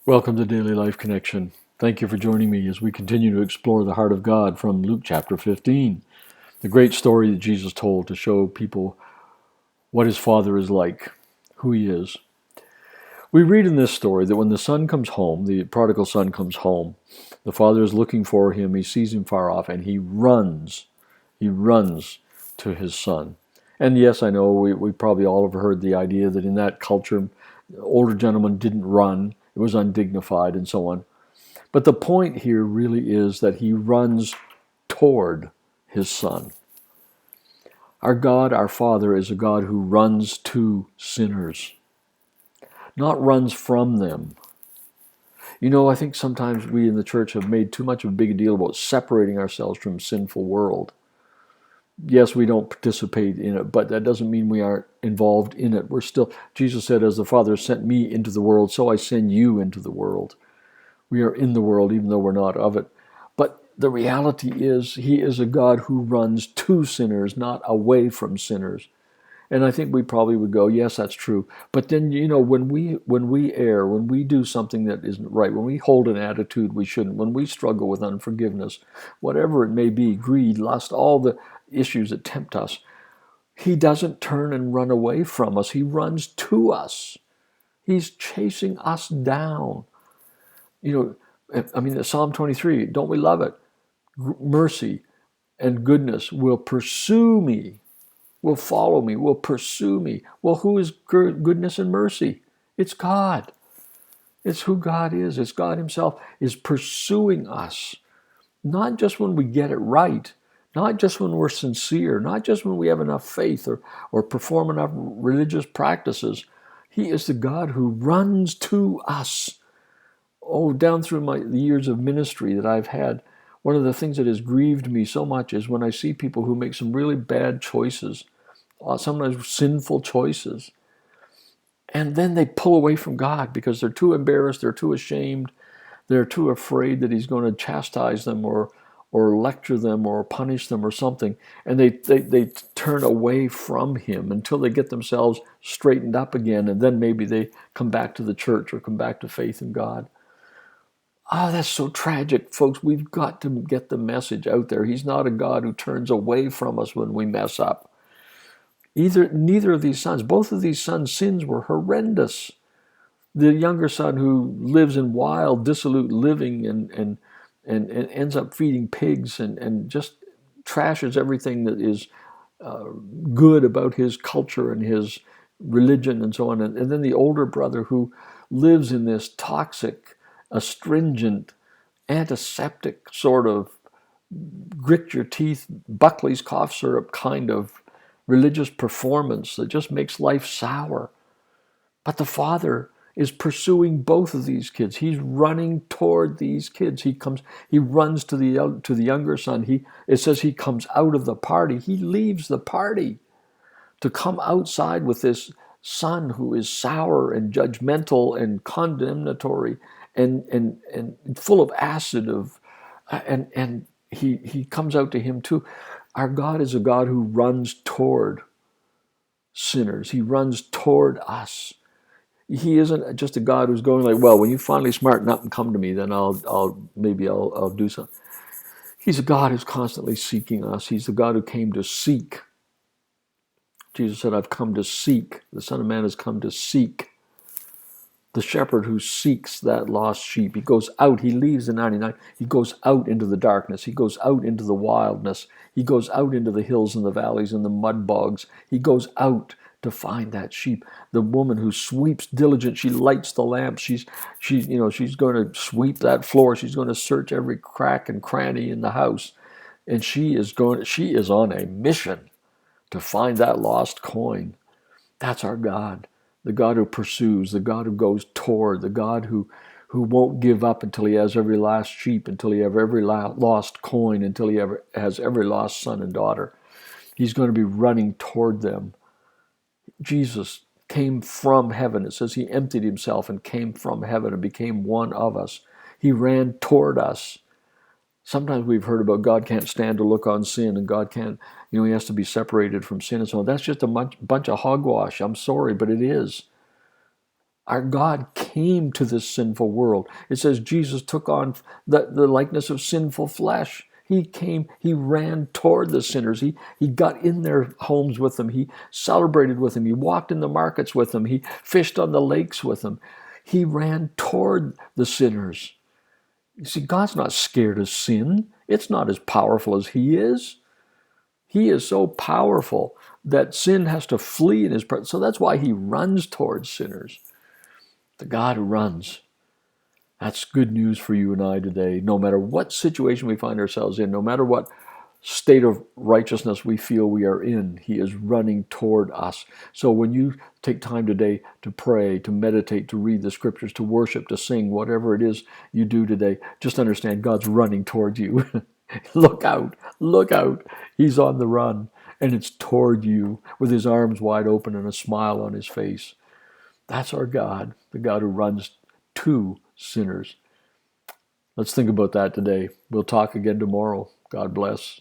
Welcome to Daily Life Connection. Thank you for joining me as we continue to explore the heart of God from Luke chapter 15, the great story that Jesus told to show people what his Father is like, who he is. We read in this story that when the son comes home, the prodigal son comes home, the father is looking for him, he sees him far off, and he runs. He runs to his son. And yes, I know we probably all have heard the idea that in that culture, older gentlemen didn't run. It was undignified and so on. But the point here really is that he runs toward his son. Our God, our Father, is a God who runs to sinners, not runs from them. You know, I think sometimes we in the church have made too much of a big deal about separating ourselves from a sinful world. Yes, we don't participate in it, but that doesn't mean we aren't involved in it. We're still, Jesus said, as the Father sent me into the world, so I send you into the world. We are in the world even though we're not of it. But the reality is he is a God who runs to sinners, not away from sinners. And I think we probably would go, yes, that's true. But then, you know, when we err, when we do something that isn't right, when we hold an attitude we shouldn't, when we struggle with unforgiveness, whatever it may be, greed, lust, all the issues that tempt us, he doesn't turn and run away from us. He runs to us. He's chasing us down. You know, I mean, Psalm 23, don't we love it? Mercy and goodness will pursue me, will follow me, will pursue me. Well, who is goodness and mercy? It's God. It's who God is. It's God himself is pursuing us, not just when we get it right, not just when we're sincere, not just when we have enough faith or perform enough religious practices. He is the God who runs to us. Oh, down through the years of ministry that I've had, one of the things that has grieved me so much is when I see people who make some really bad choices, sometimes sinful choices, and then they pull away from God because they're too embarrassed, they're too ashamed, they're too afraid that he's going to chastise them or lecture them or punish them or something, and they turn away from him until they get themselves straightened up again, and then maybe they come back to the church or come back to faith in God. Oh, that's so tragic, folks. We've got to get the message out there. He's not a God who turns away from us when we mess up. Neither of these sons, both of these sons' sins were horrendous. The younger son who lives in wild, dissolute living and ends up feeding pigs and just trashes everything that is good about his culture and his religion and so on. And then the older brother who lives in this toxic, astringent, antiseptic sort of grit your teeth, Buckley's cough syrup kind of religious performance that just makes life sour. But the father is pursuing both of these kids. He's running toward these kids. He runs to the younger son. It says he comes out of the party. He leaves the party to come outside with this son who is sour and judgmental and condemnatory and full of acid and he comes out to him too. Our God is a God who runs toward sinners. He runs toward us. He isn't just a God who's going like, well, when you finally smarten up and come to me, then I'll do something. He's a God who's constantly seeking us. He's the God who came to seek. Jesus said, I've come to seek. The Son of Man has come to seek. The shepherd who seeks that lost sheep. He goes out. He leaves the 99. He goes out into the darkness. He goes out into the wildness. He goes out into the hills and the valleys and the mud bogs. He goes out to find that sheep. The woman who sweeps diligent, she lights the lamp. She's going to sweep that floor. She's going to search every crack and cranny in the house. And she is on a mission to find that lost coin. That's our God. The God who pursues, the God who goes toward, the God who won't give up until he has every last sheep, until he has every lost coin, until he has every lost son and daughter. He's going to be running toward them. Jesus came from heaven. It says he emptied himself and came from heaven and became one of us. He ran toward us. Sometimes we've heard about God can't stand to look on sin and God can't, he has to be separated from sin and so on. That's just a bunch of hogwash. I'm sorry, but it is. Our God came to this sinful world. It says Jesus took on the likeness of sinful flesh. He came, he ran toward the sinners. He got in their homes with them. He celebrated with them. He walked in the markets with them. He fished on the lakes with them. He ran toward the sinners. You see, God's not scared of sin. It's not as powerful as he is. He is so powerful that sin has to flee in his presence. So that's why he runs towards sinners. The God who runs. That's good news for you and I today. No matter what situation we find ourselves in, no matter what state of righteousness we feel we are in, he is running toward us. So when you take time today to pray, to meditate, to read the scriptures, to worship, to sing, whatever it is you do today, just understand God's running toward you. Look out, look out. He's on the run, and it's toward you with his arms wide open and a smile on his face. That's our God, the God who runs to sinners. Let's think about that today. We'll talk again tomorrow. God bless.